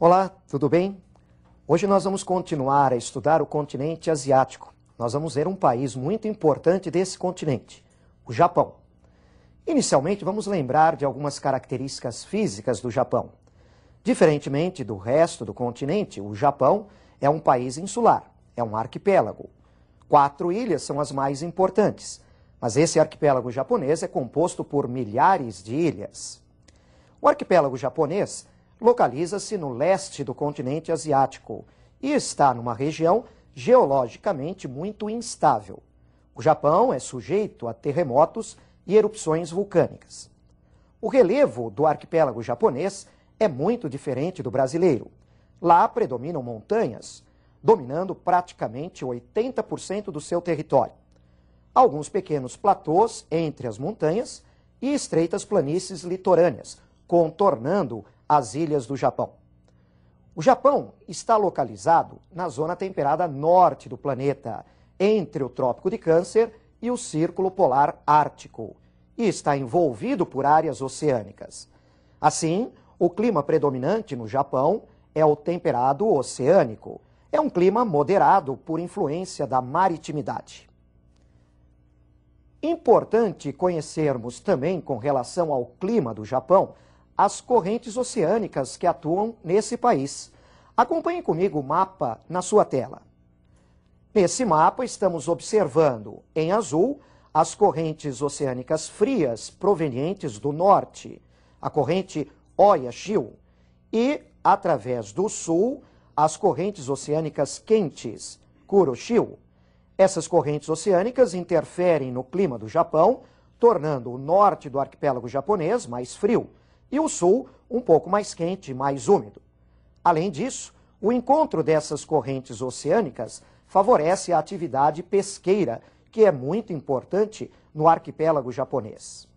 Olá, tudo bem? Hoje nós vamos continuar a estudar o continente asiático. Nós vamos ver um país muito importante desse continente, o Japão. Inicialmente, vamos lembrar de algumas características físicas do Japão. Diferentemente do resto do continente, o Japão é um país insular, é um arquipélago. 4 ilhas são as mais importantes, mas esse arquipélago japonês é composto por milhares de ilhas. O arquipélago japonês localiza-se no leste do continente asiático e está numa região geologicamente muito instável. O Japão é sujeito a terremotos e erupções vulcânicas. O relevo do arquipélago japonês é muito diferente do brasileiro. Lá predominam montanhas, dominando praticamente 80% do seu território. Alguns pequenos platôs entre as montanhas e estreitas planícies litorâneas, contornando as ilhas do Japão. O Japão está localizado na zona temperada norte do planeta, entre o Trópico de Câncer e o Círculo Polar Ártico, e está envolvido por áreas oceânicas. Assim, o clima predominante no Japão é o temperado oceânico. É um clima moderado por influência da maritimidade. Importante conhecermos também, com relação ao clima do Japão, as correntes oceânicas que atuam nesse país. Acompanhe comigo o mapa na sua tela. Nesse mapa estamos observando, em azul, as correntes oceânicas frias provenientes do norte, a corrente Oya-shiu, e, através do sul, as correntes oceânicas quentes, Kuroshio. Essas correntes oceânicas interferem no clima do Japão, tornando o norte do arquipélago japonês mais frio, e o sul um pouco mais quente e mais úmido. Além disso, o encontro dessas correntes oceânicas favorece a atividade pesqueira, que é muito importante no arquipélago japonês.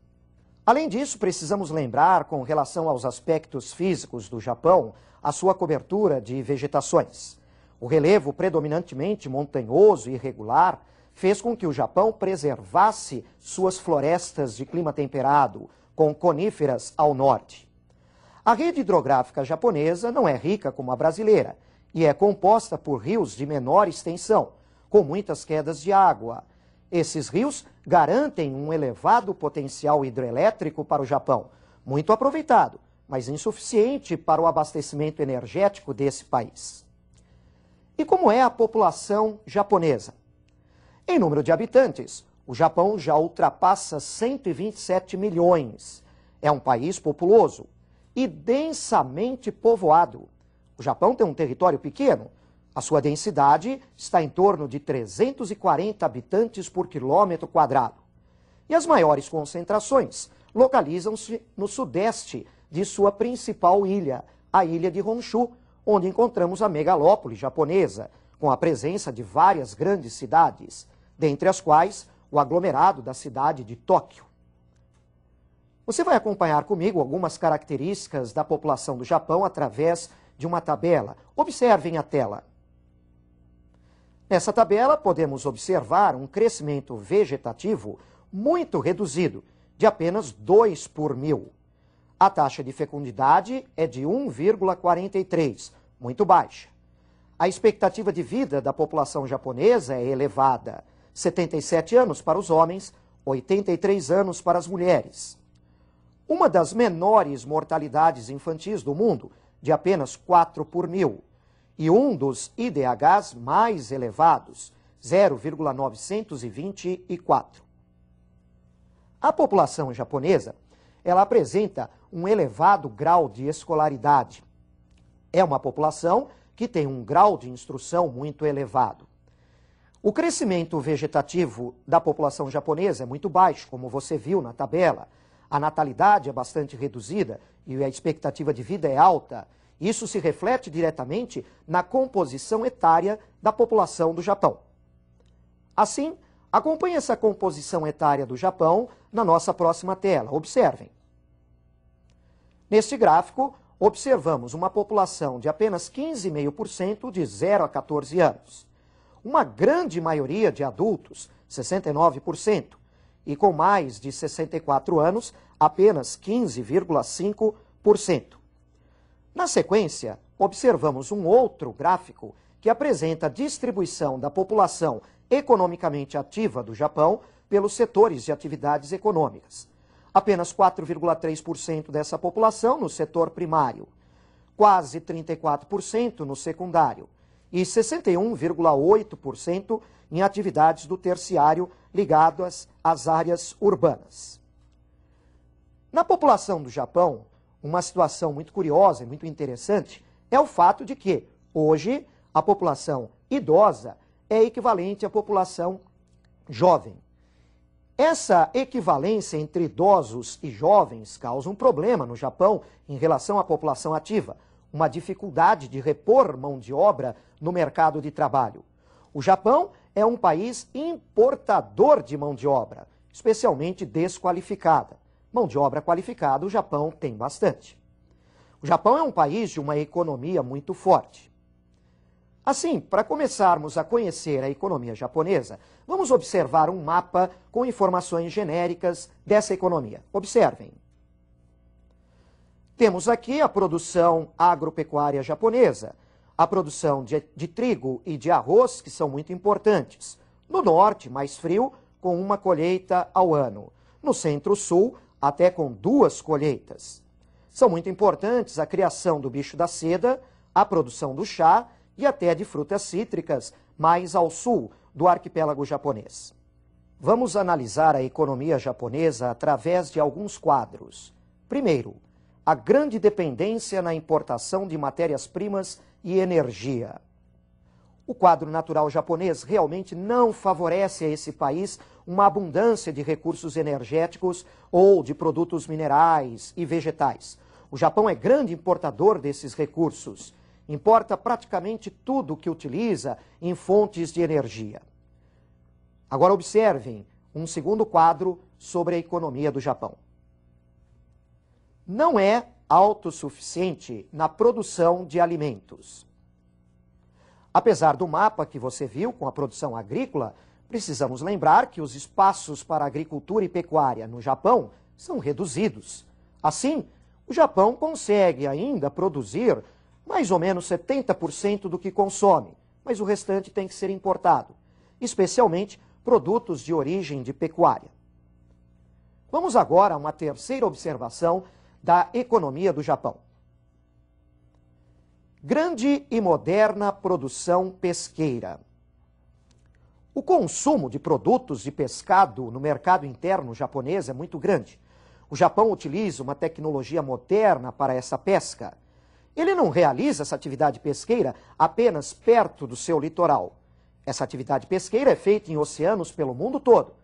Além disso, precisamos lembrar, com relação aos aspectos físicos do Japão, a sua cobertura de vegetações. O relevo predominantemente montanhoso e irregular fez com que o Japão preservasse suas florestas de clima temperado, com coníferas ao norte. A rede hidrográfica japonesa não é rica como a brasileira e é composta por rios de menor extensão, com muitas quedas de água. Esses rios garantem um elevado potencial hidrelétrico para o Japão, muito aproveitado, mas insuficiente para o abastecimento energético desse país. E como é a população japonesa? Em número de habitantes, o Japão já ultrapassa 127 milhões. É um país populoso e densamente povoado. O Japão tem um território pequeno. A sua densidade está em torno de 340 habitantes por quilômetro quadrado. E as maiores concentrações localizam-se no sudeste de sua principal ilha, a ilha de Honshu, onde encontramos a megalópole japonesa, com a presença de várias grandes cidades, dentre as quais o aglomerado da cidade de Tóquio. Você vai acompanhar comigo algumas características da população do Japão através de uma tabela. Observem a tela. Nessa tabela podemos observar um crescimento vegetativo muito reduzido, de apenas 2 por mil. A taxa de fecundidade é de 1,43, muito baixa. A expectativa de vida da população japonesa é elevada, 77 anos para os homens, 83 anos para as mulheres. Uma das menores mortalidades infantis do mundo, de apenas 4 por mil, e um dos IDHs mais elevados, 0,924. A população japonesa, ela apresenta um elevado grau de escolaridade. É uma população que tem um grau de instrução muito elevado. O crescimento vegetativo da população japonesa é muito baixo, como você viu na tabela. A natalidade é bastante reduzida e a expectativa de vida é alta. Isso se reflete diretamente na composição etária da população do Japão. Assim, acompanhe essa composição etária do Japão na nossa próxima tela. Observem. Neste gráfico, observamos uma população de apenas 15,5% de 0 a 14 anos. Uma grande maioria de adultos, 69%, e com mais de 64 anos, apenas 15,5%. Na sequência, observamos um outro gráfico que apresenta a distribuição da população economicamente ativa do Japão pelos setores de atividades econômicas. Apenas 4,3% dessa população no setor primário, quase 34% no secundário e 61,8% em atividades do terciário ligadas às áreas urbanas. Na população do Japão, uma situação muito curiosa e muito interessante é o fato de que, hoje, a população idosa é equivalente à população jovem. Essa equivalência entre idosos e jovens causa um problema no Japão em relação à população ativa, uma dificuldade de repor mão de obra no mercado de trabalho. O Japão é um país importador de mão de obra, especialmente desqualificada. Mão de obra qualificada o Japão tem bastante. O Japão é um país de uma economia muito forte. Assim, para começarmos a conhecer a economia japonesa, vamos observar um mapa com informações genéricas dessa economia. Observem. Temos aqui a produção agropecuária japonesa, a produção de trigo e de arroz, que são muito importantes. No norte, mais frio, com uma colheita ao ano. No centro-sul, até com 2 colheitas. São muito importantes a criação do bicho da seda, a produção do chá e até de frutas cítricas, mais ao sul do arquipélago japonês. Vamos analisar a economia japonesa através de alguns quadros. Primeiro, a grande dependência na importação de matérias-primas e energia. O quadro natural japonês realmente não favorece a esse país uma abundância de recursos energéticos ou de produtos minerais e vegetais. O Japão é grande importador desses recursos. Importa praticamente tudo o que utiliza em fontes de energia. Agora observem um segundo quadro sobre a economia do Japão. Não é autossuficiente na produção de alimentos. Apesar do mapa que você viu com a produção agrícola, precisamos lembrar que os espaços para agricultura e pecuária no Japão são reduzidos. Assim, o Japão consegue ainda produzir mais ou menos 70% do que consome, mas o restante tem que ser importado, especialmente produtos de origem de pecuária. Vamos agora a uma terceira observação da economia do Japão. Grande e moderna produção pesqueira. O consumo de produtos de pescado no mercado interno japonês é muito grande. O Japão utiliza uma tecnologia moderna para essa pesca. Ele não realiza essa atividade pesqueira apenas perto do seu litoral. Essa atividade pesqueira é feita em oceanos pelo mundo todo.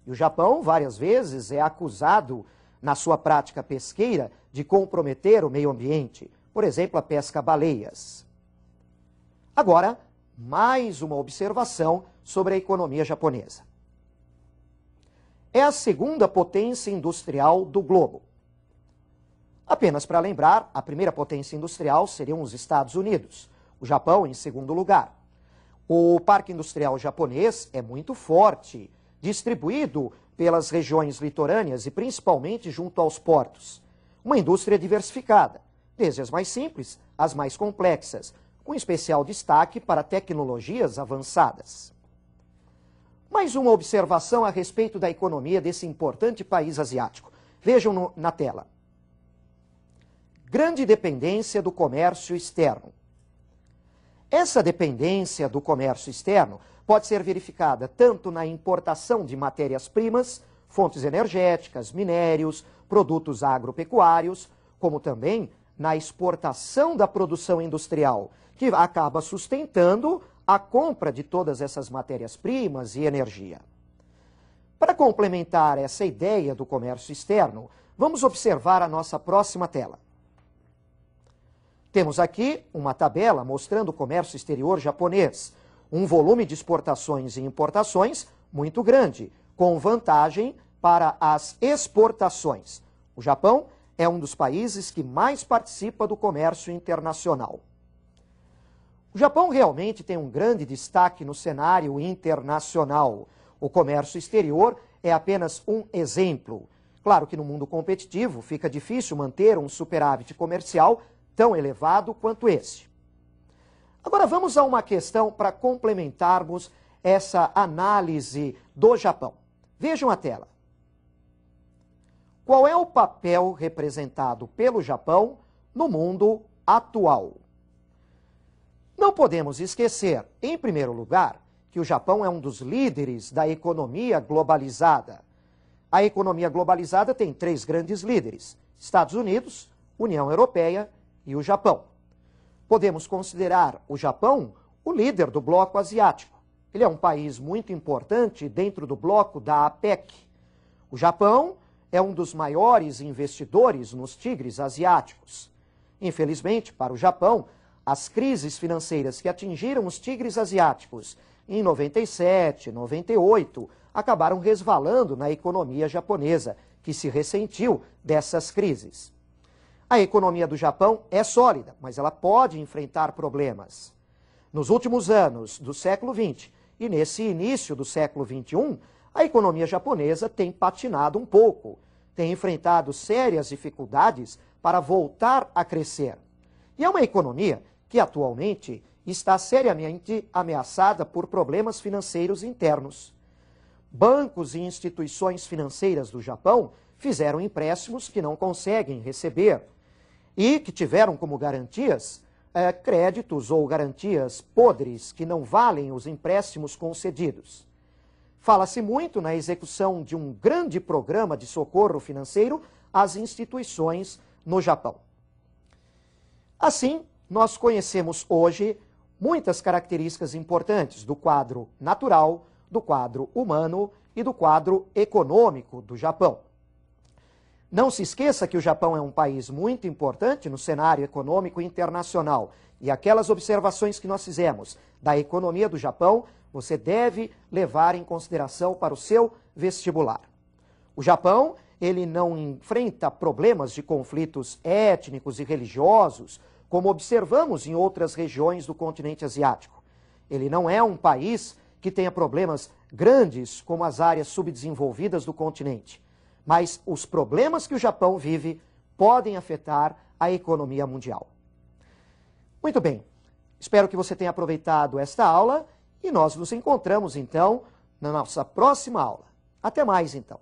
E o Japão, várias vezes, é acusado, na sua prática pesqueira, de comprometer o meio ambiente. Por exemplo, a pesca a baleias. Agora, mais uma observação sobre a economia japonesa. É a segunda potência industrial do globo. Apenas para lembrar, a primeira potência industrial seriam os Estados Unidos, o Japão em segundo lugar. O parque industrial japonês é muito forte, distribuído pelas regiões litorâneas e principalmente junto aos portos. Uma indústria diversificada, desde as mais simples às mais complexas, com especial destaque para tecnologias avançadas. Mais uma observação a respeito da economia desse importante país asiático. Vejam na tela. Grande dependência do comércio externo. Essa dependência do comércio externo pode ser verificada tanto na importação de matérias-primas, fontes energéticas, minérios, produtos agropecuários, como também na exportação da produção industrial, que acaba sustentando a compra de todas essas matérias-primas e energia. Para complementar essa ideia do comércio externo, vamos observar a nossa próxima tela. Temos aqui uma tabela mostrando o comércio exterior japonês, um volume de exportações e importações muito grande, com vantagem para as exportações. O Japão é um dos países que mais participa do comércio internacional. O Japão realmente tem um grande destaque no cenário internacional. O comércio exterior é apenas um exemplo. Claro que no mundo competitivo fica difícil manter um superávit comercial tão elevado quanto esse. Agora vamos a uma questão para complementarmos essa análise do Japão. Vejam a tela. Qual é o papel representado pelo Japão no mundo atual? Não podemos esquecer, em primeiro lugar, que o Japão é um dos líderes da economia globalizada. A economia globalizada tem 3 grandes líderes: Estados Unidos, União Europeia e o Japão. Podemos considerar o Japão o líder do bloco asiático. Ele é um país muito importante dentro do bloco da APEC. O Japão é um dos maiores investidores nos tigres asiáticos. Infelizmente, para o Japão, as crises financeiras que atingiram os tigres asiáticos em 97, 98, acabaram resvalando na economia japonesa, que se ressentiu dessas crises. A economia do Japão é sólida, mas ela pode enfrentar problemas. Nos últimos anos do século XX e nesse início do século XXI, a economia japonesa tem patinado um pouco, tem enfrentado sérias dificuldades para voltar a crescer. E é uma economia que atualmente está seriamente ameaçada por problemas financeiros internos. Bancos e instituições financeiras do Japão fizeram empréstimos que não conseguem receber e que tiveram como garantias créditos ou garantias podres que não valem os empréstimos concedidos. Fala-se muito na execução de um grande programa de socorro financeiro às instituições no Japão. Assim, nós conhecemos hoje muitas características importantes do quadro natural, do quadro humano e do quadro econômico do Japão. Não se esqueça que o Japão é um país muito importante no cenário econômico internacional e aquelas observações que nós fizemos da economia do Japão, você deve levar em consideração para o seu vestibular. O Japão, ele não enfrenta problemas de conflitos étnicos e religiosos, como observamos em outras regiões do continente asiático. Ele não é um país que tenha problemas grandes como as áreas subdesenvolvidas do continente. Mas os problemas que o Japão vive podem afetar a economia mundial. Muito bem, espero que você tenha aproveitado esta aula e nós nos encontramos então na nossa próxima aula. Até mais então.